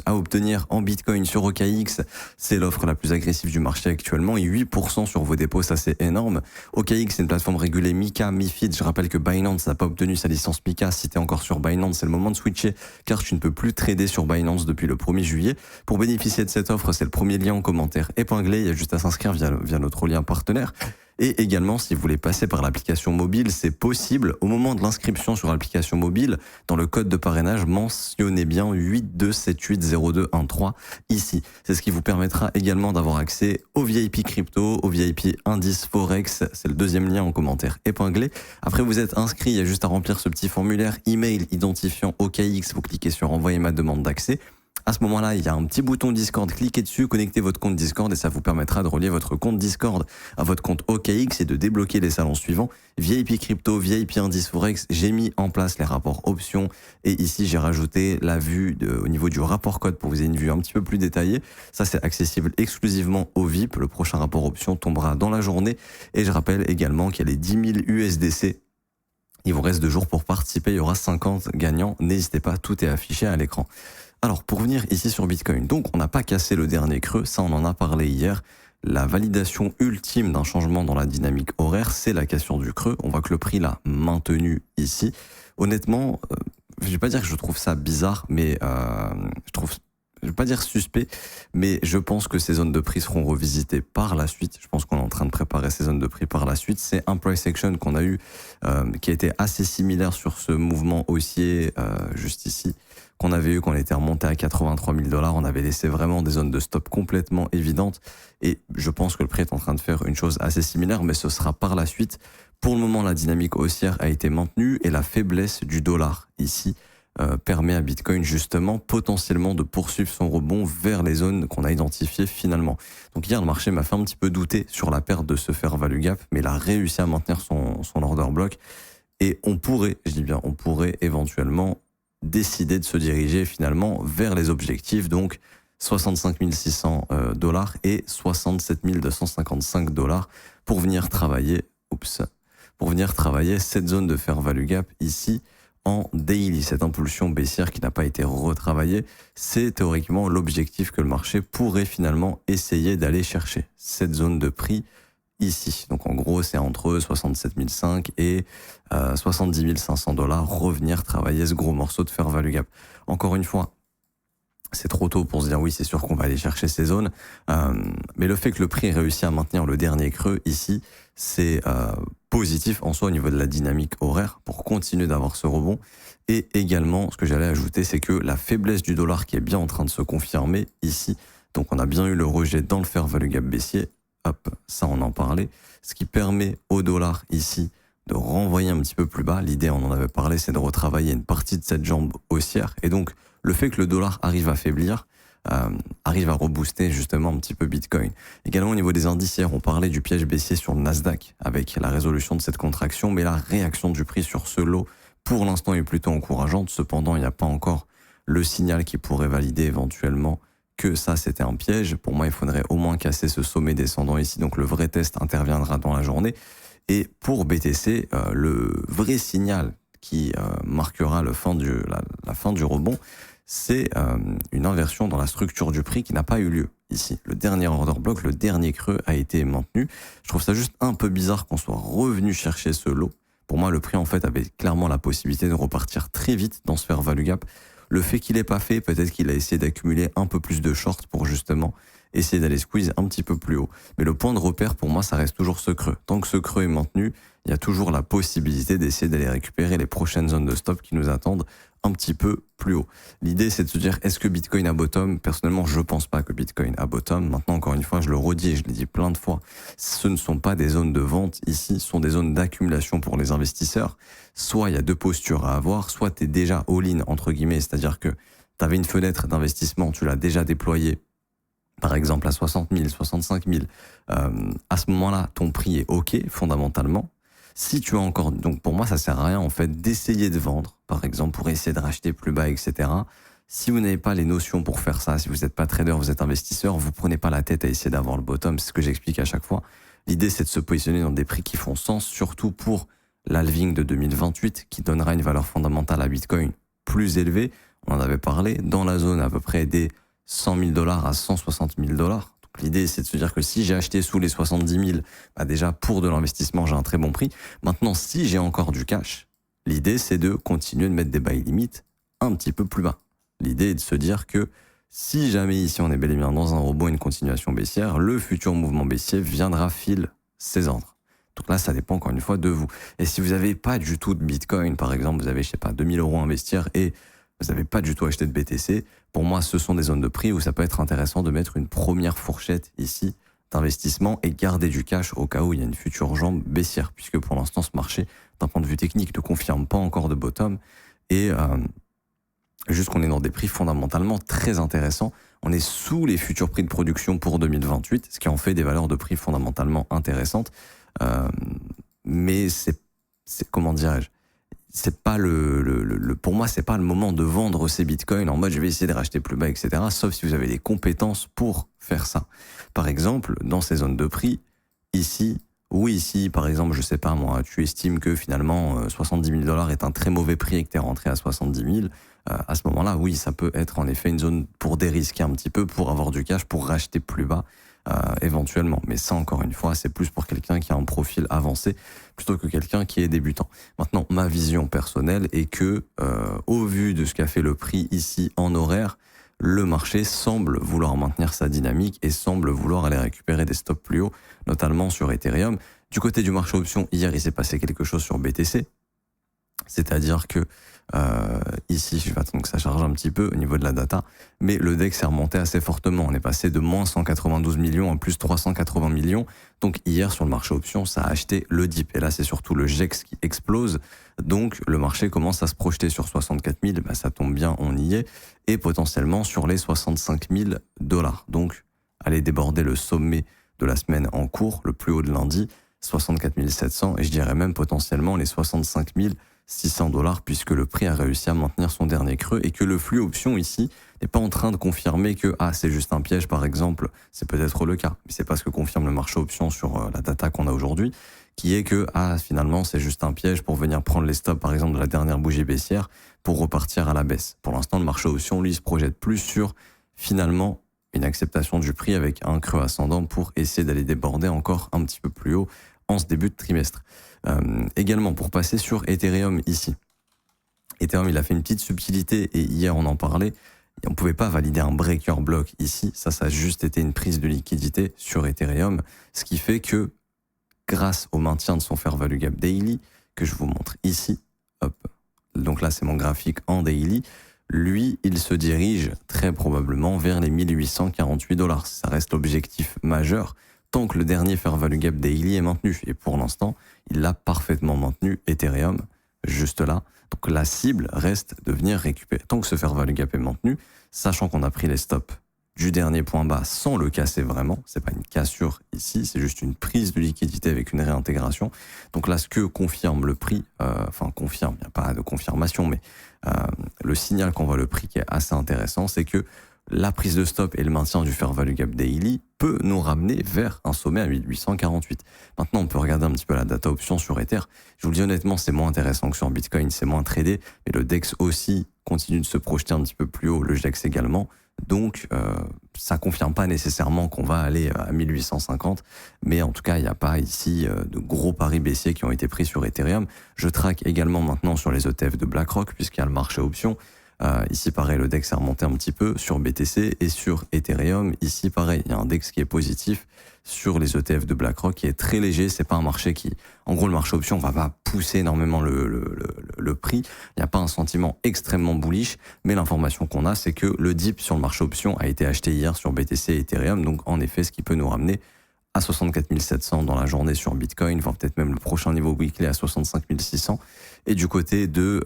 à obtenir en Bitcoin sur OKX. C'est l'offre la plus agressive du marché actuellement et 8% sur vos dépôts, ça c'est énorme. OKX, c'est une plateforme régulée MiCA, MiFID. Je rappelle que Binance n'a pas obtenu sa licence MiCA. Si tu es encore sur Binance, c'est le moment de switcher car tu ne peux plus trader sur Binance depuis le 1er juillet. Pour bénéficier de cette offre, c'est le premier lien en commentaire épinglé. Il y a juste à s'inscrire via notre lien partenaire. Et également, si vous voulez passer par l'application mobile, c'est possible. Au moment de l'inscription sur l'application mobile, dans le code de parrainage, mentionnez bien 82780213 ici. C'est ce qui vous permettra également d'avoir accès au VIP crypto, au VIP indice Forex. C'est le deuxième lien en commentaire épinglé. Après, vous êtes inscrit, il y a juste à remplir ce petit formulaire email identifiant OKX. Vous cliquez sur envoyer ma demande d'accès. À ce moment-là, il y a un petit bouton Discord, cliquez dessus, connectez votre compte Discord et ça vous permettra de relier votre compte Discord à votre compte OKX et de débloquer les salons suivants. VIP Crypto, VIP Indice Forex, j'ai mis en place les rapports options et ici j'ai rajouté la vue au niveau du rapport code pour que vous ayez une vue un petit peu plus détaillée. Ça c'est accessible exclusivement aux VIP. Le prochain rapport option tombera dans la journée et je rappelle également qu'il y a les 10 000 USDC. Il vous reste 2 jours pour participer, il y aura 50 gagnants. N'hésitez pas, tout est affiché à l'écran. Alors, pour venir ici sur Bitcoin, donc on n'a pas cassé le dernier creux, ça on en a parlé hier. La validation ultime d'un changement dans la dynamique horaire, c'est la cassure du creux. On voit que le prix l'a maintenu ici. Honnêtement, je vais pas dire que je trouve ça bizarre, mais je vais pas dire suspect, mais je pense que ces zones de prix seront revisitées par la suite. Je pense qu'on est en train de préparer ces zones de prix par la suite. C'est un price action qu'on a eu, qui a été assez similaire sur ce mouvement haussier, juste ici, qu'on avait eu quand on était remonté à 83 000 $. On avait laissé vraiment des zones de stop complètement évidentes. Et je pense que le prix est en train de faire une chose assez similaire, mais ce sera par la suite. Pour le moment, la dynamique haussière a été maintenue et la faiblesse du dollar ici permet à Bitcoin justement potentiellement de poursuivre son rebond vers les zones qu'on a identifiées finalement. Donc hier, le marché m'a fait un petit peu douter sur la perte de ce fair value gap, mais il a réussi à maintenir son order block. Et on pourrait, je dis bien, on pourrait éventuellement décider de se diriger finalement vers les objectifs, donc 65 600 $ et 67 255 $ pour venir travailler, cette zone de fair value gap ici en daily. Cette impulsion baissière qui n'a pas été retravaillée, c'est théoriquement l'objectif que le marché pourrait finalement essayer d'aller chercher, cette zone de prix ici. Donc en gros, c'est entre 67 500 et 70 500 $, revenir travailler ce gros morceau de fair value gap. Encore une fois, c'est trop tôt pour se dire oui, c'est sûr qu'on va aller chercher ces zones. Mais le fait que le prix ait réussi à maintenir le dernier creux ici, c'est positif en soi au niveau de la dynamique horaire pour continuer d'avoir ce rebond. Et également, ce que j'allais ajouter, c'est que la faiblesse du dollar qui est bien en train de se confirmer ici. Donc on a bien eu le rejet dans le fair value gap baissier. Hop, ça on en parlait. Ce qui permet au dollar ici de renvoyer un petit peu plus bas. L'idée, on en avait parlé, c'est de retravailler une partie de cette jambe haussière. Et donc, le fait que le dollar arrive à faiblir, arrive à rebooster justement un petit peu Bitcoin. Également au niveau des indiciaires, on parlait du piège baissier sur le Nasdaq avec la résolution de cette contraction, mais la réaction du prix sur ce lot, pour l'instant, est plutôt encourageante. Cependant, il n'y a pas encore le signal qui pourrait valider éventuellement que ça, c'était un piège. Pour moi, il faudrait au moins casser ce sommet descendant ici. Donc, le vrai test interviendra dans la journée. Et pour BTC, le vrai signal qui marquera la fin du rebond, c'est une inversion dans la structure du prix qui n'a pas eu lieu ici. Le dernier order block, le dernier creux a été maintenu. Je trouve ça juste un peu bizarre qu'on soit revenu chercher ce lot. Pour moi, le prix en fait avait clairement la possibilité de repartir très vite dans ce fair value gap. Le fait qu'il n'ait pas fait, peut-être qu'il a essayé d'accumuler un peu plus de shorts pour justement essayer d'aller squeeze un petit peu plus haut. Mais le point de repère, pour moi, ça reste toujours ce creux. Tant que ce creux est maintenu, il y a toujours la possibilité d'essayer d'aller récupérer les prochaines zones de stop qui nous attendent un petit peu plus haut. L'idée, c'est de se dire, est-ce que Bitcoin a bottom? Personnellement, je pense pas que Bitcoin a bottom. Maintenant, encore une fois, je le redis et je l'ai dit plein de fois, ce ne sont pas des zones de vente ici, ce sont des zones d'accumulation pour les investisseurs. Soit il y a deux postures à avoir, soit tu es déjà all-in, entre guillemets, c'est-à-dire que tu avais une fenêtre d'investissement, tu l'as déjà déployée, par exemple à 60 000, 65 000. À ce moment-là, ton prix est OK, fondamentalement. Si tu as encore, donc pour moi, ça sert à rien, en fait, d'essayer de vendre, par exemple, pour essayer de racheter plus bas, etc. Si vous n'avez pas les notions pour faire ça, si vous n'êtes pas trader, vous êtes investisseur, vous prenez pas la tête à essayer d'avoir le bottom, c'est ce que j'explique à chaque fois. L'idée, c'est de se positionner dans des prix qui font sens, surtout pour l'halving de 2028, qui donnera une valeur fondamentale à Bitcoin plus élevée. on en avait parlé, dans la zone à peu près des 100 000 $ à 160 000 $. Donc l'idée, c'est de se dire que si j'ai acheté sous les 70 000, bah déjà pour de l'investissement, j'ai un très bon prix. Maintenant, si j'ai encore du cash, l'idée, c'est de continuer de mettre des buy limits un petit peu plus bas. L'idée est de se dire que si jamais ici on est bel et bien dans un rebond et une continuation baissière, le futur mouvement baissier viendra filer ses ordres. Donc là, ça dépend encore une fois de vous. Et si vous n'avez pas du tout de Bitcoin, par exemple, vous avez, je sais pas, 2 000 € à investir et vous n'avez pas du tout acheté de BTC, pour moi, ce sont des zones de prix où ça peut être intéressant de mettre une première fourchette ici d'investissement et garder du cash au cas où il y a une future jambe baissière, puisque pour l'instant, ce marché, d'un point de vue technique, ne confirme pas encore de bottom et juste qu'on est dans des prix fondamentalement très intéressants. On est sous les futurs prix de production pour 2028, ce qui en fait des valeurs de prix fondamentalement intéressantes. Mais c'est comment dirais-je, c'est pas pour moi, c'est pas le moment de vendre ces bitcoins en mode je vais essayer de racheter plus bas, etc. Sauf si vous avez des compétences pour faire ça. Par exemple, dans ces zones de prix, ici, par exemple, je sais pas moi, tu estimes que finalement 70 000 $ est un très mauvais prix et que tu es rentré à 70 000, à ce moment-là, oui, ça peut être en effet une zone pour dérisquer un petit peu, pour avoir du cash, pour racheter plus bas éventuellement. Mais ça, encore une fois, c'est plus pour quelqu'un qui a un profil avancé plutôt que quelqu'un qui est débutant. Maintenant, ma vision personnelle est que, au vu de ce qu'a fait le prix ici en horaire, le marché semble vouloir maintenir sa dynamique et semble vouloir aller récupérer des stops plus hauts, notamment sur Ethereum. Du côté du marché option, hier, il s'est passé quelque chose sur BTC. C'est-à-dire que ici, je vais attendre que ça charge un petit peu au niveau de la data, mais le DEX est remonté assez fortement. On est passé de moins 192 millions à plus 380 millions. Donc hier, sur le marché option, ça a acheté le dip. Et là, c'est surtout le GEX qui explose. Donc le marché commence à se projeter sur 64 000. Bah, ça tombe bien, on y est. Et potentiellement sur les 65 000 $. Donc, aller déborder le sommet de la semaine en cours, le plus haut de lundi, 64 700. Et je dirais même potentiellement les 65 600 $, puisque le prix a réussi à maintenir son dernier creux et que le flux option ici n'est pas en train de confirmer que c'est juste un piège, par exemple. C'est peut-être le cas, mais c'est pas ce que confirme le marché option sur la data qu'on a aujourd'hui, qui est que finalement c'est juste un piège pour venir prendre les stops, par exemple, de la dernière bougie baissière pour repartir à la baisse. Pour l'instant, le marché option, lui, se projette plus sur finalement une acceptation du prix avec un creux ascendant pour essayer d'aller déborder encore un petit peu plus haut en ce début de trimestre. Également, pour passer sur Ethereum ici. Ethereum, il a fait une petite subtilité et hier on en parlait. On ne pouvait pas valider un breaker block ici. Ça a juste été une prise de liquidité sur Ethereum. Ce qui fait que grâce au maintien de son fair value gap daily, que je vous montre ici, hop. Donc là, c'est mon graphique en daily. Lui, il se dirige très probablement vers les 1848 $. Ça reste l'objectif majeur tant que le dernier fair value gap daily est maintenu. Et pour l'instant, il l'a parfaitement maintenu, Ethereum, juste là. Donc la cible reste de venir récupérer. Tant que ce fair value gap est maintenu, sachant qu'on a pris les stops du dernier point bas sans le casser vraiment, c'est pas une cassure ici, c'est juste une prise de liquidité avec une réintégration. Donc là, ce que confirme le prix, confirme, il n'y a pas de confirmation, mais le signal qu'envoie le prix qui est assez intéressant, c'est que la prise de stop et le maintien du fair value gap daily peut nous ramener vers un sommet à 1848. Maintenant, on peut regarder un petit peu la data option sur Ether. Je vous le dis honnêtement, c'est moins intéressant que sur Bitcoin, c'est moins tradé, mais le DEX aussi continue de se projeter un petit peu plus haut, le GEX également. Donc, ça confirme pas nécessairement qu'on va aller à 1850, mais en tout cas, il n'y a pas ici de gros paris baissiers qui ont été pris sur Ethereum. Je traque également maintenant sur les ETF de BlackRock, puisqu'il y a le marché option. Ici, pareil, le DEX a remonté un petit peu sur BTC et sur Ethereum. Ici, pareil, il y a un DEX qui est positif sur les ETF de BlackRock qui est très léger. C'est pas un marché qui, en gros, le marché option va pas pousser énormément le prix. Il n'y a pas un sentiment extrêmement bullish, mais l'information qu'on a, c'est que le dip sur le marché option a été acheté hier sur BTC et Ethereum. Donc, en effet, ce qui peut nous ramener à 64 700 dans la journée sur Bitcoin, voire peut-être même le prochain niveau weekly à 65 600. Et du côté de